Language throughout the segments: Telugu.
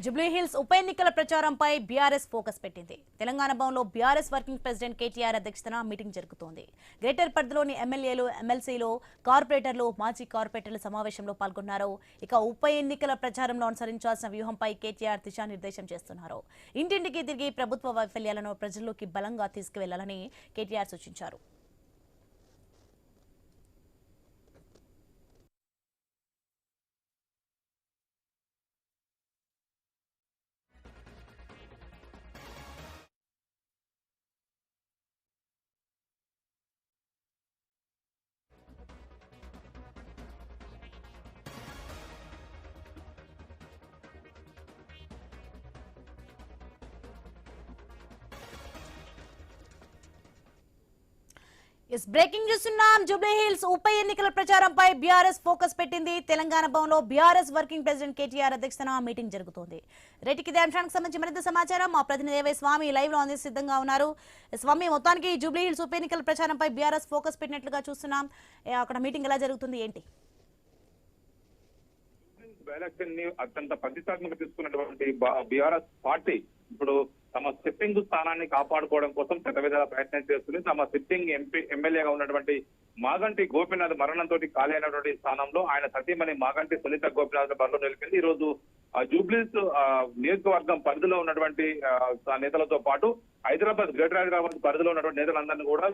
జూబ్లీహిల్స్ ఉప ఎన్నికల ప్రచారంపై బీఆర్ఎస్ ఫోకస్ పెట్టింది. తెలంగాణ భవన్లో బీఆర్ఎస్ వర్కింగ్ ప్రెసిడెంట్ కేటీఆర్ అధ్యక్షతన మీటింగ్ జరుగుతోంది. గ్రేటర్ పరిధిలోని ఎమ్మెల్యేలు, ఎమ్మెల్సీలు, కార్పొరేటర్లు, మాజీ కార్పొరేటర్ల సమావేశంలో పాల్గొన్నారు. ఇక ఉప ఎన్నికల ప్రచారంలో అనుసరించాల్సిన వ్యూహంపై కేటీఆర్ దిశానిర్దేశం చేస్తున్నారు. ఇంటింటికి తిరిగి ప్రభుత్వ వైఫల్యాలను ప్రజల్లోకి బలంగా తీసుకువెళ్లాలని కేటీఆర్ సూచించారు. బ్రేకింగ్ న్యూస్ ఉన్నాం. జూబ్లీహిల్స్ ఉప ఎన్నికల ప్రచారంపై బీఆర్ఎస్ ఫోకస్ పెట్టింది. తెలంగాణ భవన్లో బీఆర్ఎస్ వర్కింగ్ ప్రెసిడెంట్ కేటీఆర్ అధ్యక్షతన మీటింగ్ జరుగుతోంది. రేటికి ఇదే అంశానికి సంబంధించి మరింత సమాచారం మా ప్రతినిధి ఏవై స్వామి లైవ్ లో అందించే సిద్ధంగా ఉన్నారు. స్వామి, మొత్తానికి జూబ్లీహిల్స్ ఉప ఎన్నికల ప్రచారంపై బీఆర్ఎస్ ఫోకస్ పెట్టినట్లుగా చూస్తున్నాం. అక్కడ మీటింగ్ ఎలా జరుగుతుంది, ఏంటి? ఎలక్షన్ ని అత్యంత ప్రతిష్టాత్మక తీసుకున్నటువంటి బీఆర్ఎస్ పార్టీ ఇప్పుడు తమ సిట్టింగ్ స్థానాన్ని కాపాడుకోవడం కోసం పెద్ద విధాల ప్రయత్నం చేస్తుంది. తమ సిట్టింగ్ ఎమ్మెల్యేగా ఉన్నటువంటి మాగంటి గోపీనాథ్ మరణంతో ఖాళీ అయినటువంటి స్థానంలో ఆయన సతీమణి మాగంటి సునీత గోపీనాథ్ బరిలో నిలిపింది. ఈ రోజు జూబ్లీస్ నియోజకవర్గం పరిధిలో ఉన్నటువంటి నేతలతో పాటు గ్రేటర్ హైదరాబాద్ పరిధిలో ఉన్నటువంటి నేతలందరినీ కూడా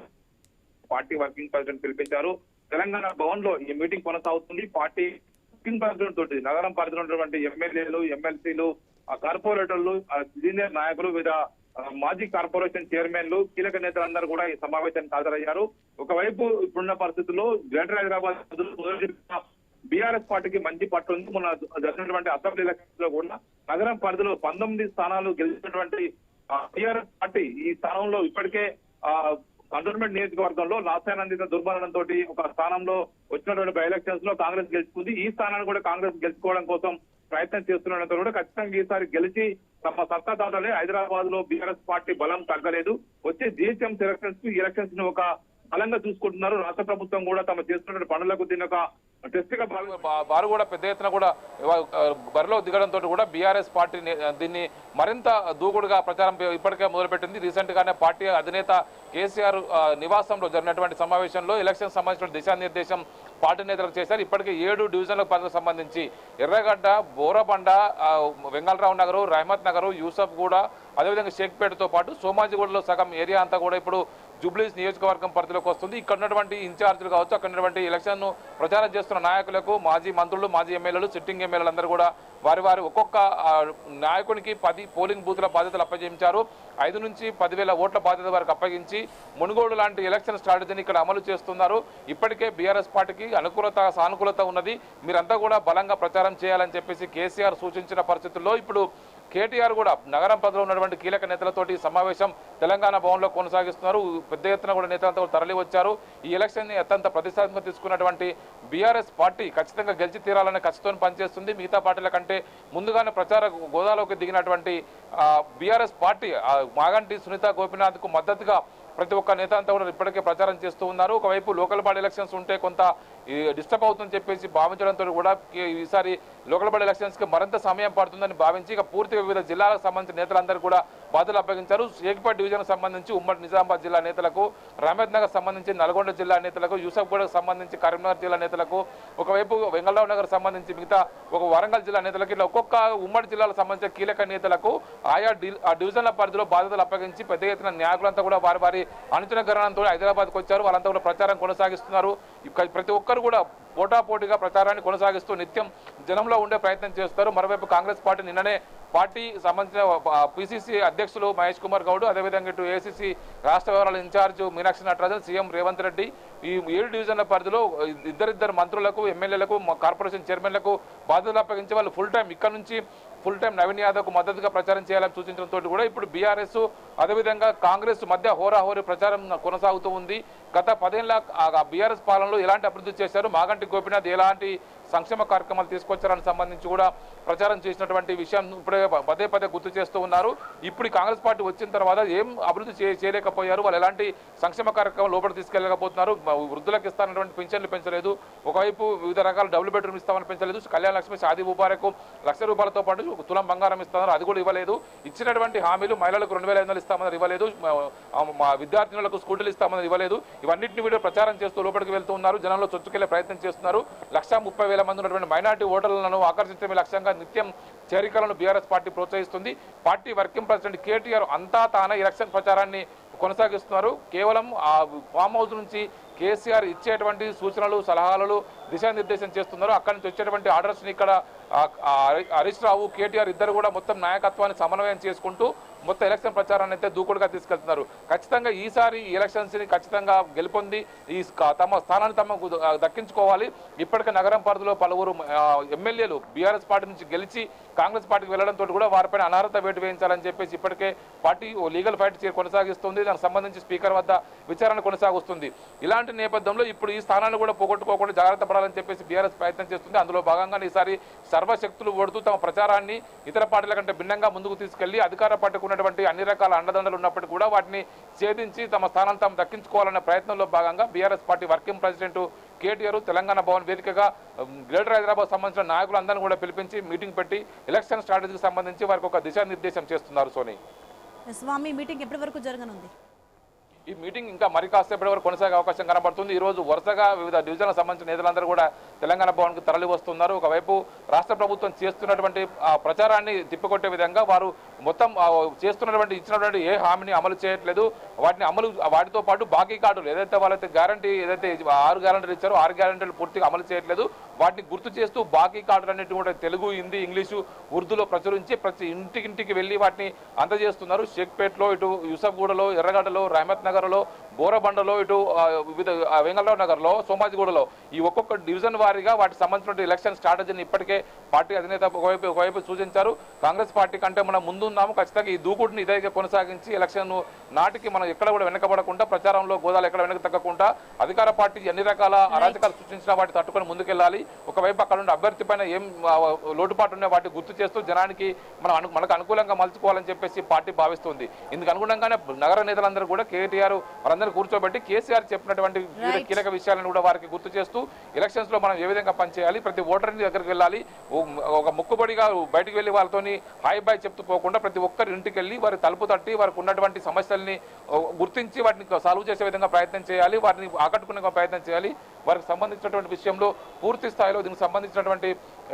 పార్టీ వర్కింగ్ ప్రెసిడెంట్ పిలిపించారు. తెలంగాణ భవన్ లో ఈ మీటింగ్ కొనసాగుతుంది. పార్టీ వర్కింగ్ ప్రెసిడెంట్ తోటి నగరం పరిధిలో ఉన్నటువంటి ఎమ్మెల్యేలు, ఎమ్మెల్సీలు, కార్పొరేటర్లు, సీనియర్ నాయకులు, వివిధ మాజీ కార్పొరేషన్ చైర్మన్లు, కీలక నేతలందరూ కూడా ఈ సమావేశానికి హాజరయ్యారు. ఒకవైపు ఇప్పుడున్న పరిస్థితుల్లో గ్రేటర్ హైదరాబాద్ బీఆర్ఎస్ పార్టీకి మంచి పట్టు ఉంది. మొన్న జరిగినటువంటి అసెంబ్లీ ఎలక్షన్స్ లో కూడా నగరం పరిధిలో 19 స్థానాలు గెలిచినటువంటి బీఆర్ఎస్ పార్టీ ఈ స్థానంలో ఇప్పటికే కంటోన్మెంట్ నియోజకవర్గంలో లాసానందిత దుర్మరణంతో ఒక స్థానంలో వచ్చినటువంటి బై ఎలక్షన్స్ లో కాంగ్రెస్ గెలుచుకుంది. ఈ స్థానాన్ని కూడా కాంగ్రెస్ గెలుచుకోవడం కోసం ప్రయత్నం చేస్తున్నంత కూడా ఖచ్చితంగా ఈసారి గెలిచి తమ సత్తా దాటలే. హైదరాబాద్ లో బీఆర్ఎస్ పార్టీ బలం తగ్గలేదు. వచ్చే జిహెచ్ఎం ఎలక్షన్స్ ని ఒక బలంగా చూసుకుంటున్నారు. రాష్ట్ర ప్రభుత్వం కూడా తమ చేస్తున్న పనులకు దీని ఒక టెస్ట్ గా వారు కూడా పెద్ద ఎత్తున కూడా బరిలో దిగడంతో కూడా బీఆర్ఎస్ పార్టీ దీన్ని మరింత దూకుడుగా ప్రచారం ఇప్పటికే మొదలుపెట్టింది. రీసెంట్ గానే పార్టీ అధినేత కేసీఆర్ నివాసంలో జరిగినటువంటి సమావేశంలో ఎలక్షన్ సంబంధించిన దిశానిర్దేశం పార్టీ నేతలకు చేశారు. ఇప్పటికే 7 డివిజన్ల పరిధికి సంబంధించి ఎర్రగడ్డ, బోరబండ, వెంగళరావు నగరు, రహమత్ నగరు, యూసఫ్ గూడ, అదేవిధంగా షేక్పేటతో పాటు సోమాజిగూడలో సగం ఏరియా అంతా కూడా ఇప్పుడు జూబ్లీస్ నియోజకవర్గం పరిధిలోకి వస్తుంది. ఇక్కడ ఉన్నటువంటి ఇన్ఛార్జీలు కావచ్చు, అక్కడ ఉన్నటువంటి ఎలక్షన్ ప్రచారం చేస్తున్న నాయకులకు, మాజీ మంత్రులు, మాజీ ఎమ్మెల్యేలు, సిట్టింగ్ ఎమ్మెల్యేలు అందరూ కూడా వారి ఒక్కొక్క నాయకునికి 10 పోలింగ్ బూత్ల బాధ్యతలు అప్పగించారు. 5 నుంచి 10,000 ఓట్ల బాధ్యత వారికి అప్పగించి మునుగోడు లాంటి ఎలక్షన్ స్ట్రాటజీని ఇక్కడ అమలు చేస్తున్నారు. ఇప్పటికే బీఆర్ఎస్ పార్టీకి సానుకూలత ఉన్నది. మీరంతా కూడా బలంగా ప్రచారం చేయాలని చెప్పేసి కేసీఆర్ సూచించిన పరిస్థితుల్లో ఇప్పుడు కేటీఆర్ కూడా నగరం పరిధిలో ఉన్నటువంటి కీలక నేతలతోటి సమావేశం తెలంగాణ భవన్లో కొనసాగిస్తున్నారు. పెద్ద ఎత్తున కూడా నేతలతో తరలి వచ్చారు. ఈ ఎలక్షన్ ని అత్యంత ప్రతిష్టాత్మకంగా తీసుకున్నటువంటి బీఆర్ఎస్ పార్టీ ఖచ్చితంగా గెలిచి తీరాలనే ఖచ్చితంగా పనిచేస్తుంది. మిగతా పార్టీల కంటే ముందుగానే ప్రచార గోదాలోకి దిగినటువంటి బీఆర్ఎస్ పార్టీ మాగంటి సునీత గోపీనాథ్ కు మద్దతుగా ప్రతి ఒక్క నేత అంతా కూడా ఇప్పటికే ప్రచారం చేస్తూ ఉన్నారు. ఒకవైపు లోకల్ బాడీ ఎలక్షన్స్ ఉంటే కొంత డిస్టర్బ్ అవుతుందని చెప్పేసి భావించడంతో కూడా ఈసారి లోకల్ బాడీ ఎలక్షన్స్ కి మరింత సమయం పడుతుందని భావించి ఇక పూర్తిగా వివిధ జిల్లాలకు సంబంధించిన నేతలందరూ కూడా బాధ్యతలు అప్పగించారు. షేక్పేట్ డివిజన్ సంబంధించి ఉమ్మడి నిజామాబాద్ జిల్లా నేతలకు, రహమత్ నగర్ సంబంధించి నల్గొండ జిల్లా నేతలకు, యూసఫ్గూడకు సంబంధించి కరీంనగర్ జిల్లా నేతలకు, ఒకవైపు వెంగళరావు నగర్ సంబంధించి మిగతా ఒక వరంగల్ జిల్లా నేతలకు, ఇలా ఒక్కొక్క ఉమ్మడి జిల్లాలకు సంబంధించిన కీలక నేతలకు ఆయా డివిజన్ల పరిధిలో బాధ్యతలు అప్పగించి పెద్ద ఎత్తున నాయకులంతా కూడా వారి అనుచర గణనంతో హైదరాబాద్కు వచ్చారు. వాళ్ళంతా కూడా ప్రచారం కొనసాగిస్తున్నారు. ప్రతి ఒక్కరు కూడా పోటాపోటీగా ప్రచారాన్ని కొనసాగిస్తూ నిత్యం జనంలో ఉండే ప్రయత్నం చేస్తారు. మరోవైపు కాంగ్రెస్ పార్టీ నిన్ననే పార్టీ సంబంధించిన పిసిసి అధ్యక్షులు మహేష్ కుమార్ గౌడ్, అదేవిధంగా ఇటు ఏసీసీ రాష్ట్ర వ్యవహారాల ఇన్ఛార్జ్ మీనాక్షి నటరాజన్, సీఎం రేవంత్ రెడ్డి ఈ 7 డివిజన్ల పరిధిలో ఇద్దరిద్దరు మంత్రులకు, ఎమ్మెల్యేలకు, కార్పొరేషన్ చైర్మన్లకు బాధ్యతలు అప్పగించి వాళ్ళు ఫుల్ టైం నవీన్ యాదవ్ కు మద్దతుగా ప్రచారం చేయాలని సూచించడంతో కూడా ఇప్పుడు బీఆర్ఎస్ అదేవిధంగా కాంగ్రెస్ మధ్య హోరాహోరీ ప్రచారం కొనసాగుతూ ఉంది. గత 10 ఏళ్ల బీఆర్ఎస్ పాలనలో ఎలాంటి అభివృద్ధి చేశారు, మాగంటి గోపీనాథ్ ఎలాంటి సంక్షేమ కార్యక్రమాలు తీసుకొచ్చారని సంబంధించి కూడా ప్రచారం చేసినటువంటి విషయం ఇప్పుడే పదే పదే గుర్తు చేస్తూ ఉన్నారు. ఇప్పుడు కాంగ్రెస్ పార్టీ వచ్చిన తర్వాత ఏం అభివృద్ధి చేయలేకపోయారు, వాళ్ళు ఎలాంటి సంక్షేమ కార్యక్రమాలు లోపల తీసుకెళ్ళకపోతున్నారు, వృద్ధులకు ఇస్తానటువంటి పింఛన్లు పెంచలేదు, ఒకవైపు వివిధ రకాల డబుల్ బెడ్రూమ్ ఇస్తామని పెంచలేదు, కళ్యాణ లక్ష్మి షాదీ ముబారక్ ₹1,00,000 పాటు తులం బంగారం ఇస్తున్నారు, అది కూడా ఇవ్వలేదు, ఇచ్చినటువంటి హామీలు మహిళలకు 2,500 ఇస్తామని ఇవ్వలేదు, మా విద్యార్థినులకు స్కూటీలు ఇస్తామని ఇవ్వలేదు, ఇవన్నింటినీ వీడియో ప్రచారం చేస్తూ లోపలికి వెళ్తూ ఉన్నారు. జనంలో చొచ్చుకెళ్లే ప్రయత్నం చేస్తున్నారు. 1,30,000 మంది ఉన్నటువంటి మైనార్టీ ఓటర్లను ఆకర్షించడమే లక్ష్యంగా నిత్యం చేరికలను బీఆర్ఎస్ పార్టీ ప్రోత్సహిస్తుంది. పార్టీ వర్కింగ్ ప్రెసిడెంట్ కేటీఆర్ అంతా తానే ఎలక్షన్ ప్రచారాన్ని కొనసాగిస్తున్నారు. కేవలం ఆ ఫామ్ హౌస్ నుంచి కేసీఆర్ ఇచ్చేటువంటి సూచనలు సలహాలు దిశానిర్దేశం చేస్తున్నారు. అక్కడి నుంచి వచ్చేటువంటి ఆర్డర్స్ని ఇక్కడ హరీష్ రావు కేటీఆర్ ఇద్దరు కూడా మొత్తం నాయకత్వాన్ని సమన్వయం చేసుకుంటూ మొత్తం ఎలక్షన్ ప్రచారాన్ని అయితే దూకుడుగా తీసుకెళ్తున్నారు. ఖచ్చితంగా ఈసారి ఈ ఎలక్షన్స్ని ఖచ్చితంగా గెలుపొంది తమ స్థానాన్ని తమకు దక్కించుకోవాలి. ఇప్పటికే నగరం పరిధిలో పలువురు ఎమ్మెల్యేలు బీఆర్ఎస్ పార్టీ నుంచి గెలిచి కాంగ్రెస్ పార్టీకి వెళ్లడంతో కూడా వారిపైన అనర్హత వేటు వేయించాలని చెప్పేసి ఇప్పటికే పార్టీ లీగల్ ఫైట్ కొనసాగిస్తుంది. దానికి సంబంధించి స్పీకర్ వద్ద విచారణ కొనసాగుతుంది. ఇలాంటి నేపథ్యంలో ఇప్పుడు ఈ స్థానాన్ని కూడా పోగొట్టుకోకుండా జాగ్రత్త పడాలని చెప్పేసి బీఆర్ఎస్ ప్రయత్నం చేస్తుంది. అందులో భాగంగా ఈసారి సర్వశక్తులు ఓడుతూ తమ ప్రచారాన్ని ఇతర పార్టీల కంటే భిన్నంగా ముందుకు తీసుకెళ్లి అధికార పార్టీకి ఉన్నటువంటి అన్ని రకాల అండదండలు ఉన్నప్పటికీ కూడా వాటిని ఛేదించి తమ స్థానాన్ని తాము దక్కించుకోవాలన్న ప్రయత్నంలో భాగంగా BRS party working president KTR Telangana Bhavan వేదికగా గ్రేటర్ హైదరాబాద్ సంబంధించిన నాయకులందరినీ కూడా పిలిపించి మీటింగ్ పెట్టి ఎలక్షన్ స్ట్రాటజీకి సంబంధించి వారికి ఒక దిశానిర్దేశం చేస్తున్నారు. సోని, స్వామి మీటింగ్ ఎప్పటి వరకు జరగనుంది? ఈ మీటింగ్ ఇంకా మరి కాసేపటి వరకు కొనసాగే అవకాశం కనబడుతుంది. ఈ రోజు వరుసగా వివిధ డివిజన్లకు సంబంధించిన నేతలందరూ కూడా తెలంగాణ భవన్కు తరలి వస్తున్నారు. ఒకవైపు రాష్ట్ర ప్రభుత్వం చేస్తున్నటువంటి ప్రచారాన్ని తిప్పికొట్టే విధంగా వారు మొత్తం చేస్తున్నటువంటి ఇచ్చినటువంటి ఏ హామీని అమలు చేయట్లేదు. వాటితో పాటు బాకీ కార్డులు ఏదైతే వాళ్ళైతే గ్యారంటీ ఏదైతే 6 గ్యారంటీలు ఇచ్చారో 6 గ్యారంటీలు పూర్తిగా అమలు చేయట్లేదు. వాటిని గుర్తు చేస్తూ బాకీ కార్డులన్నింటినీ కూడా తెలుగు, హిందీ, ఇంగ్లీషు, ఉర్దూలో ప్రచురించి ప్రతి ఇంటికి వెళ్ళి వాటిని అందజేస్తున్నారు. షేక్పేట్లో, ఇటు యూసఫ్గూడలో, ఎర్రగడ్డలో, రహమత్ నగర్లో, బోరబండలో, ఇటు వివిధ వెంగళరావు నగర్లో, సోమాజిగూడలో ఈ ఒక్కొక్క డివిజన్ వారీగా వాటికి సంబంధించిన ఎలక్షన్ స్ట్రాటజీని ఇప్పటికే పార్టీ అధినేత ఒకవైపు సూచించారు. కాంగ్రెస్ పార్టీ కంటే మనం ముందున్నాము, ఖచ్చితంగా ఈ దూకుడుని ఇదే కొనసాగించి ఎలక్షన్ నాటికి మనం ఎక్కడ కూడా వెనకబడకుండా ప్రచారంలో గోదాలు ఎక్కడ వెనక తగ్గకుండా అధికార పార్టీ అన్ని రకాల అరాచకాలు సృష్టించిన వాటి తట్టుకొని ముందుకెళ్లాలి. ఒకవైపు అక్కడ ఉండే అభ్యర్థి పైన ఏం లోటుపాటు ఉన్నాయో వాటిని గుర్తు చేస్తూ జనానికి మనకు అనుకూలంగా మలుచుకోవాలని చెప్పేసి పార్టీ భావిస్తుంది. ఇందుకు అనుగుణంగానే నగర నేతలందరూ కూడా కేటీఆర్ వారందరూ కూర్చోబెట్టి కేసీఆర్ చెప్పినటువంటి వివిధ కీలక విషయాలను కూడా వారికి గుర్తు చేస్తూ ఎలక్షన్స్ లో మనం ఏ విధంగా పనిచేయాలి, ప్రతి ఓటర్ని దగ్గరికి వెళ్ళాలి, ఒక ముక్కుబడిగా బయటకు వెళ్ళి వాళ్ళతోని హాయ్ బాయ్ చెప్తూ పోకుండా ప్రతి ఒక్కరి ఇంటికి వెళ్ళి వారి తలుపు తట్టి వారికి ఉన్నటువంటి సమస్యల్ని గుర్తించి వాటిని సాల్వ్ చేసే విధంగా ప్రయత్నం చేయాలి, వారిని ఆకట్టుకునే ప్రయత్నం చేయాలి. వారికి సంబంధించినటువంటి విషయంలో పూర్తి స్థాయిలో దీనికి సంబంధించినటువంటి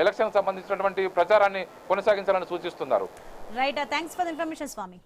ఎలక్షన్ సంబంధించినటువంటి ప్రచారాన్ని కొనసాగించాలని సూచిస్తున్నారు. Right, thanks for the information Swamy.